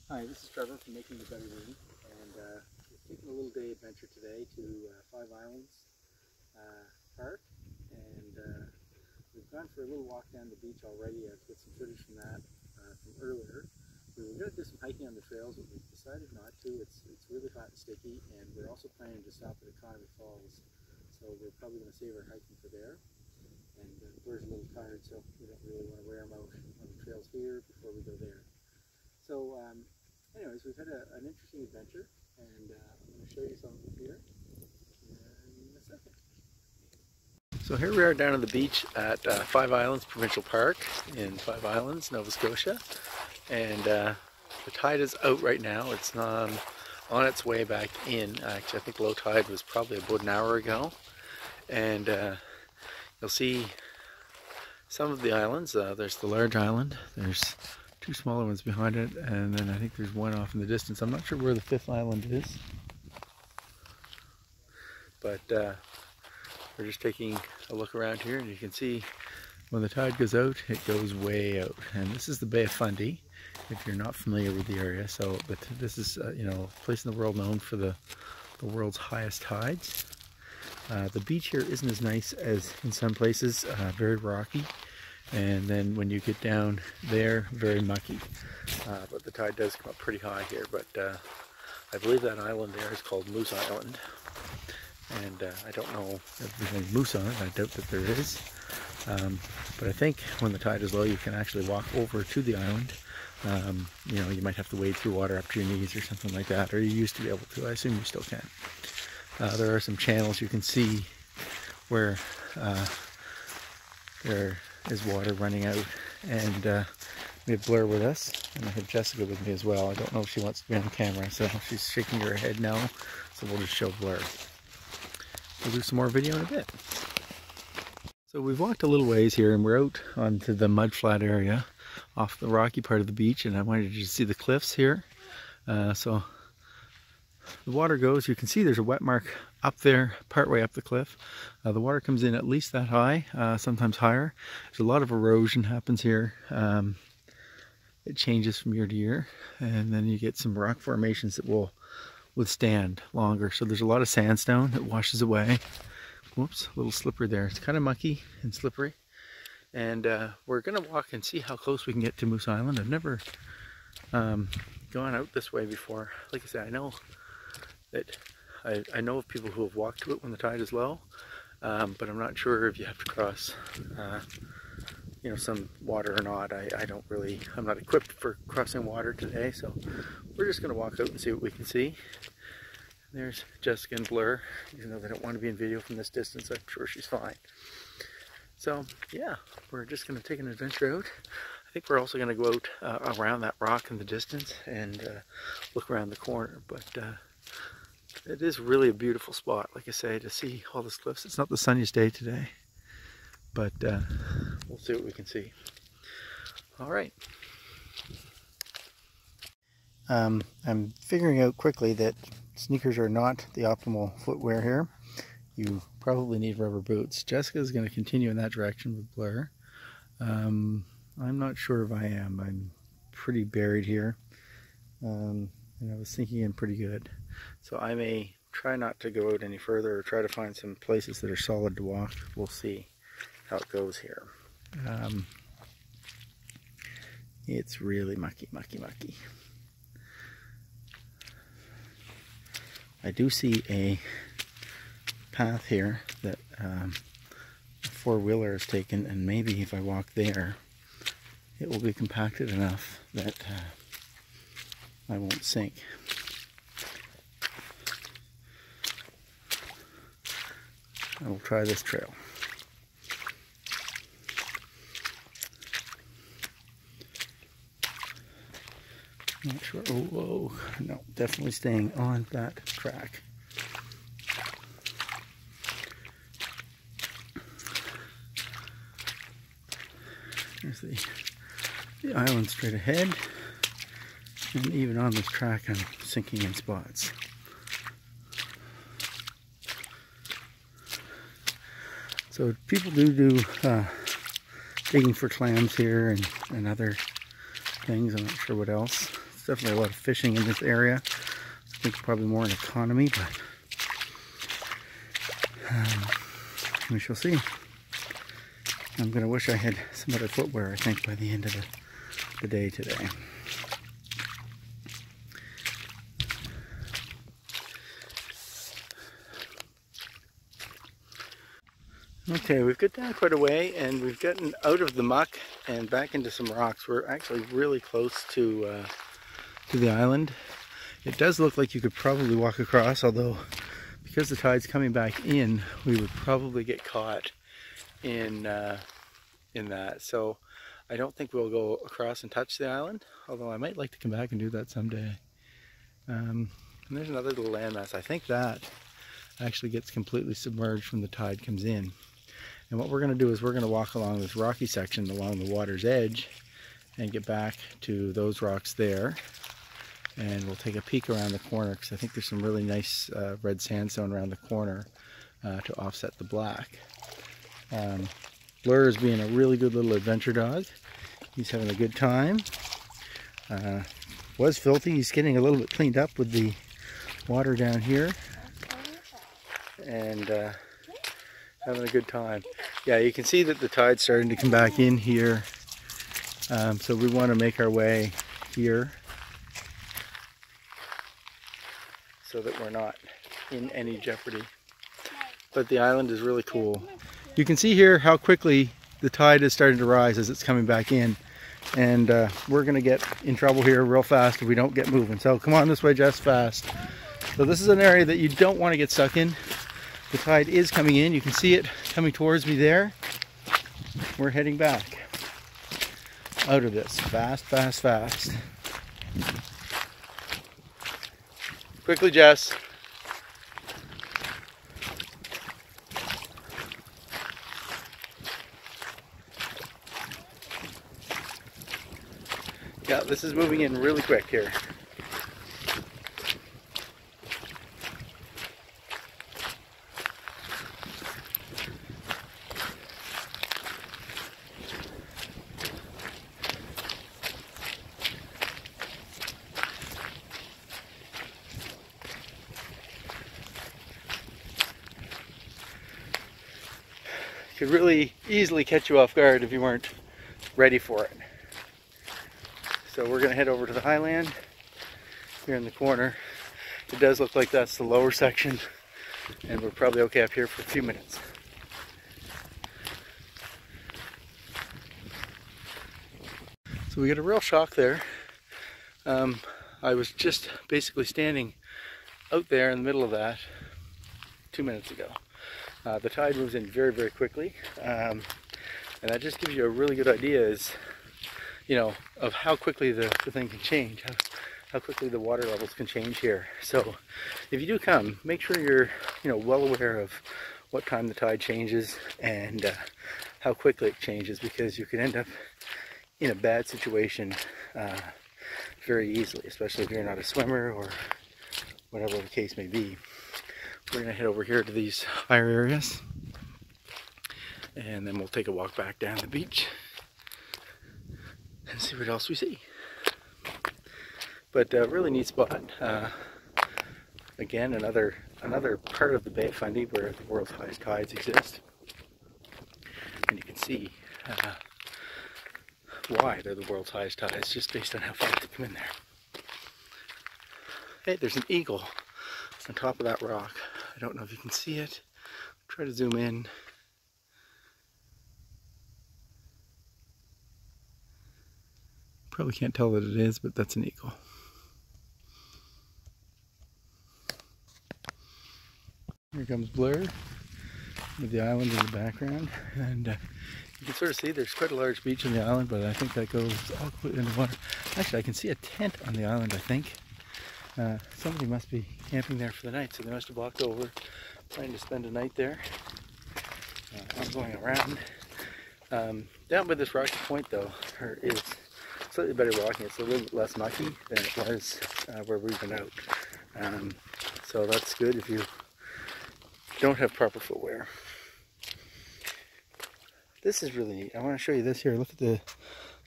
Hi, this is Trevor from Making the Better Room, and we're taking a little day adventure today to Five Islands Park, and we've gone for a little walk down the beach already. I've got some footage from that from earlier. We were going to do some hiking on the trails, but we've decided not to. It's really hot and sticky, and we're also planning to stop at Economy Falls, so we're probably going to save our hiking for there. And Blair's a little tired, so we don't really want to wear him out on the trails here before we go there. So anyways, we've had an interesting adventure, and I'm going to show you something here in a second. So here we are down on the beach at Five Islands Provincial Park in Five Islands, Nova Scotia, and the tide is out right now. It's on its way back in. Actually, I think low tide was probably about an hour ago, and you'll see some of the islands. There's the large island. There's two smaller ones behind it, and then I think there's one off in the distance. I'm not sure where the fifth island is, but we're just taking a look around here, and you can see when the tide goes out, it goes way out. And this is the Bay of Fundy, if you're not familiar with the area. So, but this is you know, a place in the world known for the world's highest tides. The beach here isn't as nice as in some places, very rocky. And then when you get down there, very mucky. But the tide does come up pretty high here. But I believe that island there is called Moose Island. And I don't know if there's any moose on it. I doubt that there is. But I think when the tide is low, you can actually walk over to the island. You know, you might have to wade through water up to your knees or something like that. Or you used to be able to. I assume you still can. There are some channels you can see where there is water running out, and we have Blair with us, and I have Jessica with me as well. I don't know if she wants to be on camera, so she's shaking her head now, so we'll just show Blair. We'll do some more video in a bit. So we've walked a little ways here, and we're out onto the mud flat area off the rocky part of the beach, and I wanted you to see the cliffs here. So the water goes, you can see there's a wet mark up there, partway up the cliff. The water comes in at least that high, sometimes higher. There's a lot of erosion happens here. It changes from year to year, and then you get some rock formations that will withstand longer. So there's a lot of sandstone that washes away. Whoops, a little slippery there. It's kind of mucky and slippery. And we're gonna walk and see how close we can get to Moose Island. I've never gone out this way before. Like I said, I know that I know of people who have walked to it when the tide is low, but I'm not sure if you have to cross you know, some water or not. I'm not equipped for crossing water today, so we're just going to walk out and see what we can see. There's Jessica and Blair, even though they don't want to be in video from this distance. I'm sure she's fine. So yeah, we're just going to take an adventure out. I think we're also going to go out around that rock in the distance and look around the corner, but it is really a beautiful spot, like I say, to see all these cliffs. It's not the sunniest day today, but we'll see what we can see. All right. I'm figuring out quickly that sneakers are not the optimal footwear here. You probably need rubber boots. Jessica's going to continue in that direction with Blair. I'm not sure if I am. I'm pretty buried here, and I was sinking in pretty good. So I may try not to go out any further or try to find some places that are solid to walk. We'll see how it goes here. It's really mucky, mucky, mucky. I do see a path here that a four-wheeler has taken, and maybe if I walk there, it will be compacted enough that I won't sink. I will try this trail. Not sure. Oh, whoa. No, definitely staying on that track. There's the island straight ahead. And even on this track, I'm sinking in spots. So people do digging for clams here and other things. I'm not sure what else. definitely a lot of fishing in this area. I think probably more an economy, but we shall see. I'm going to wish I had some other footwear, I think, by the end of the day today. Okay, we've got down quite a way and we've gotten out of the muck and back into some rocks. We're actually really close to the island. It does look like you could probably walk across, although because the tide's coming back in, we would probably get caught in that. So I don't think we'll go across and touch the island, although I might like to come back and do that someday. And there's another little landmass. I think that actually gets completely submerged when the tide comes in. And what we're going to do is we're going to walk along this rocky section along the water's edge and get back to those rocks there. And we'll take a peek around the corner because I think there's some really nice red sandstone around the corner to offset the black. Blur is being a really good little adventure dog. He's having a good time. Was filthy. He's getting a little bit cleaned up with the water down here. And having a good time. Yeah, you can see that the tide's starting to come back in here. So we want to make our way here so that we're not in any jeopardy. But the island is really cool. You can see here how quickly the tide is starting to rise as it's coming back in. And we're going to get in trouble here real fast if we don't get moving. So come on this way, Jess, fast. So this is an area that you don't want to get stuck in. The tide is coming in. You can see it coming towards me there. We're heading back out of this. Fast, fast, fast. Quickly, Jess. Yeah, this is moving in really quick here. Could really easily catch you off guard if you weren't ready for it. So we're going to head over to the highland here in the corner. It does look like that's the lower section, and we're probably okay up here for a few minutes. So we got a real shock there. I was just basically standing out there in the middle of that 2 minutes ago. The tide moves in very, very quickly, and that just gives you a really good idea of how quickly the thing can change, how quickly the water levels can change here. So if you do come, make sure you're well aware of what time the tide changes and how quickly it changes, because you could end up in a bad situation very easily, especially if you're not a swimmer or whatever the case may be. We're going to head over here to these higher areas, and then we'll take a walk back down the beach and see what else we see. But really neat spot. Again, another part of the Bay of Fundy where the world's highest tides exist. And you can see why they're the world's highest tides, just based on how fast they come in there. Hey, there's an eagle on top of that rock. I don't know if you can see it. Try to zoom in. Probably can't tell that it is, but that's an eagle. Here comes Blur with the island in the background, and you can sort of see there's quite a large beach on the island, but I think that goes all completely into water. Actually, I can see a tent on the island, I think. Somebody must be camping there for the night, so they must have walked over trying to spend a night there. I'm going around. Down by this rocky point, though, there is slightly better walking. It's a little bit less mucky than it was where we've been out. So that's good if you don't have proper footwear. This is really neat. I want to show you this here. Look at the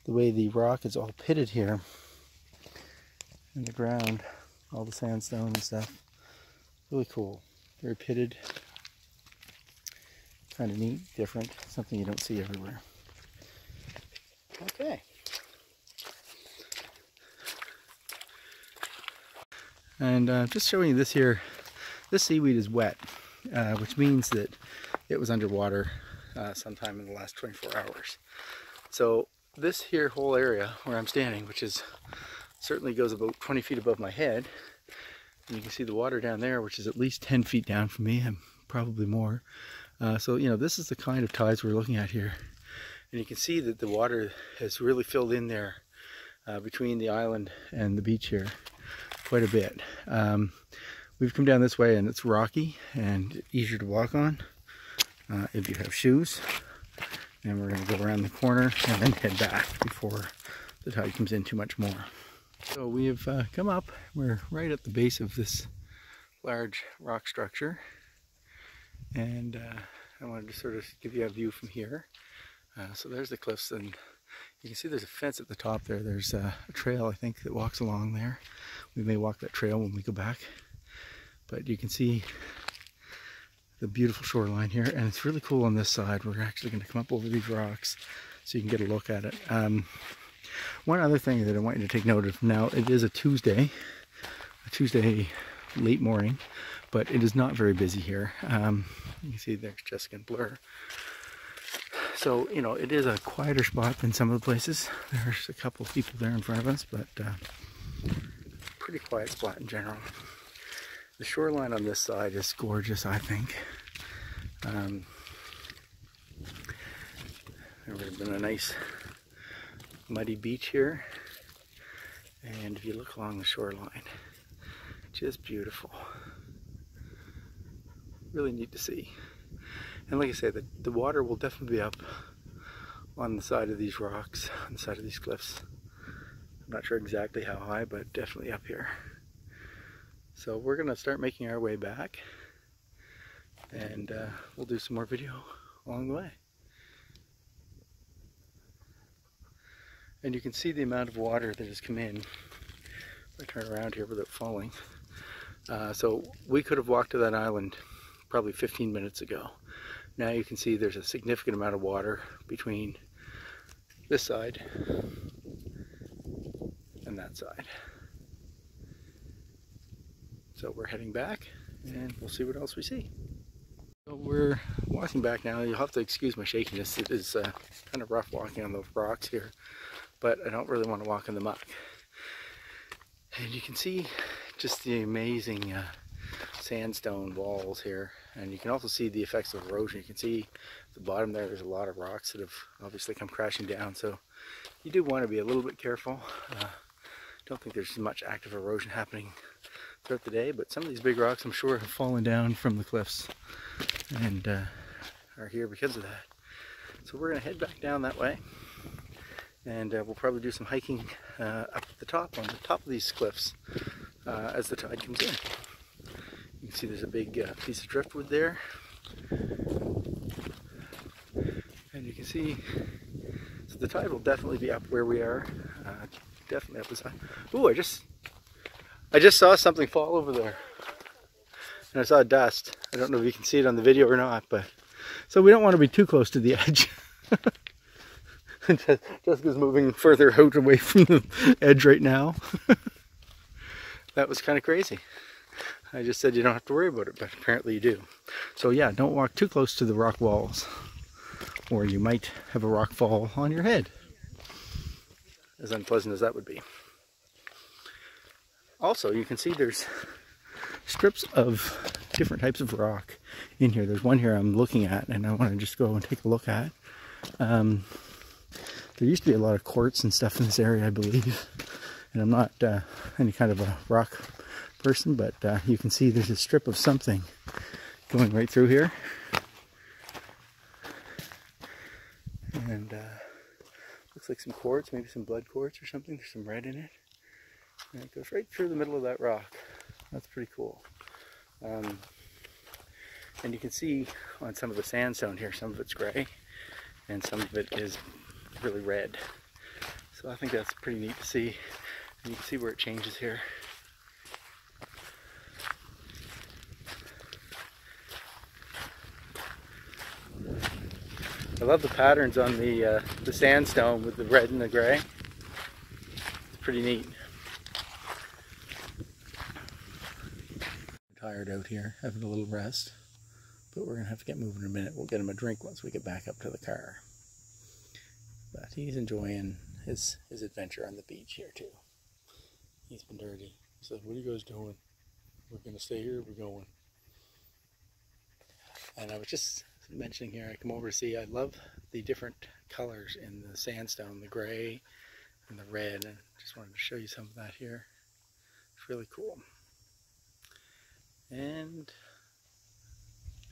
way the rock is all pitted here. in the ground, all the sandstone and stuff. Really cool, very pitted, kind of neat, different, something you don't see everywhere. Okay. And just showing you this here, this seaweed is wet, which means that it was underwater sometime in the last 24 hours. So this here whole area where I'm standing, which is certainly goes about 20 feet above my head, and you can see the water down there, which is at least 10 feet down from me, and probably more. So, you know, this is the kind of tides we're looking at here. And you can see that the water has really filled in there between the island and the beach here quite a bit. We've come down this way and it's rocky and easier to walk on if you have shoes. And we're going to go around the corner and then head back before the tide comes in too much more. So we have come up, we're right at the base of this large rock structure. And I wanted to sort of give you a view from here. So there's the cliffs, and you can see there's a fence at the top there. There's a trail, I think, that walks along there. We may walk that trail when we go back. But you can see the beautiful shoreline here, and it's really cool on this side. We're actually going to come up over these rocks so you can get a look at it. One other thing that I want you to take note of, now it is a Tuesday late morning, but it is not very busy here. You can see there's Jessica and Blur. So, you know, it is a quieter spot than some of the places. There's a couple of people there in front of us, but pretty quiet spot in general. The shoreline on this side is gorgeous, I think. There would have been a nice muddy beach here. And if you look along the shoreline, just beautiful. Really neat to see. And like I say, the water will definitely be up on the side of these rocks, on the side of these cliffs. I'm not sure exactly how high, but definitely up here. So we're going to start making our way back, and we'll do some more video along the way. And you can see the amount of water that has come in. If I turn around here without falling. So we could have walked to that island probably 15 minutes ago. Now you can see there's a significant amount of water between this side and that side. So we're heading back and we'll see what else we see. So we're walking back now. You'll have to excuse my shakiness. It is kind of rough walking on those rocks here, but I don't really want to walk in the muck. And you can see just the amazing sandstone walls here, and you can also see the effects of erosion. You can see at the bottom there's a lot of rocks that have obviously come crashing down, so you do want to be a little bit careful. Don't think there's much active erosion happening throughout the day, but some of these big rocks I'm sure have fallen down from the cliffs and are here because of that. So we're going to head back down that way, and we'll probably do some hiking up at the top, on the top of these cliffs as the tide comes in. You can see there's a big piece of driftwood there, and you can see, so the tide will definitely be up where we are, definitely up this high. Ooh, I just saw something fall over there, and I saw dust. I don't know if you can see it on the video or not, but so we don't want to be too close to the edge. Jessica's moving further out away from the edge right now. That was kind of crazy. I just said you don't have to worry about it, but apparently you do. So yeah, don't walk too close to the rock walls, or you might have a rock fall on your head. As unpleasant as that would be. Also, you can see there's strips of different types of rock in here. There's one here I'm looking at, and I want to just go and take a look at. There used to be a lot of quartz and stuff in this area, I believe. And I'm not any kind of a rock person, but you can see there's a strip of something going right through here. And looks like some quartz, maybe some blood quartz or something. There's some red in it. And it goes right through the middle of that rock. That's pretty cool. And you can see on some of the sandstone here, some of it's gray and some of it is really red. So I think that's pretty neat to see. And you can see where it changes here. I love the patterns on the sandstone with the red and the gray. It's pretty neat. I'm tired out here, having a little rest, but we're gonna have to get moving in a minute. We'll get him a drink once we get back up to the car. But he's enjoying his adventure on the beach here too. He's been dirty. He said, "What are you guys doing? We're gonna stay here, we're going." And I was just mentioning here, I come over to see, I love the different colors in the sandstone, the gray and the red, and just wanted to show you some of that here. It's really cool. And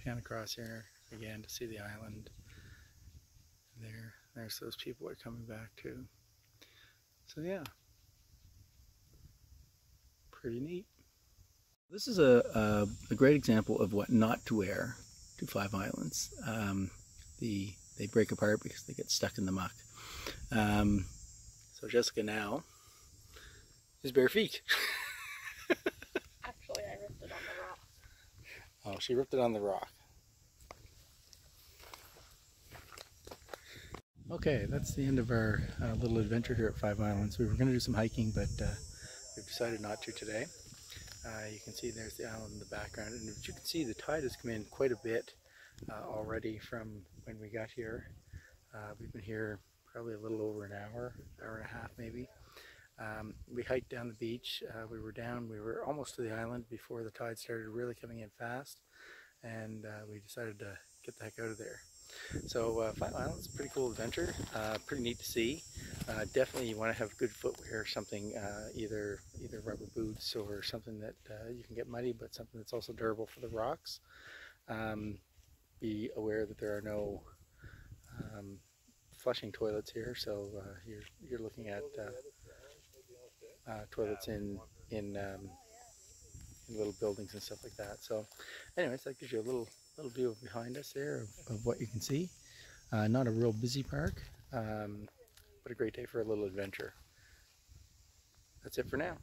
pan across here again to see the island. There's those people that are coming back too. So yeah, pretty neat. This is a great example of what not to wear to Five Islands. They break apart because they get stuck in the muck. So Jessica now is bare feet. Actually, I ripped it on the rock. Oh, she ripped it on the rock. Okay, that's the end of our little adventure here at Five Islands. We were going to do some hiking, but we've decided not to today. You can see there's the island in the background, and as you can see, the tide has come in quite a bit already from when we got here. We've been here probably a little over an hour and a half maybe. We hiked down the beach. We were almost to the island before the tide started really coming in fast, and we decided to get the heck out of there. So Five Islands, pretty cool adventure, pretty neat to see. Definitely you want to have good footwear, something either rubber boots or something that you can get muddy, but something that's also durable for the rocks. Be aware that there are no flushing toilets here, so you're looking at toilets in little buildings and stuff like that. So anyways, that gives you a little view of behind us there of what you can see. Not a real busy park, but a great day for a little adventure. That's it for now.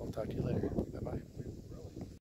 I'll talk to you later. Bye-bye.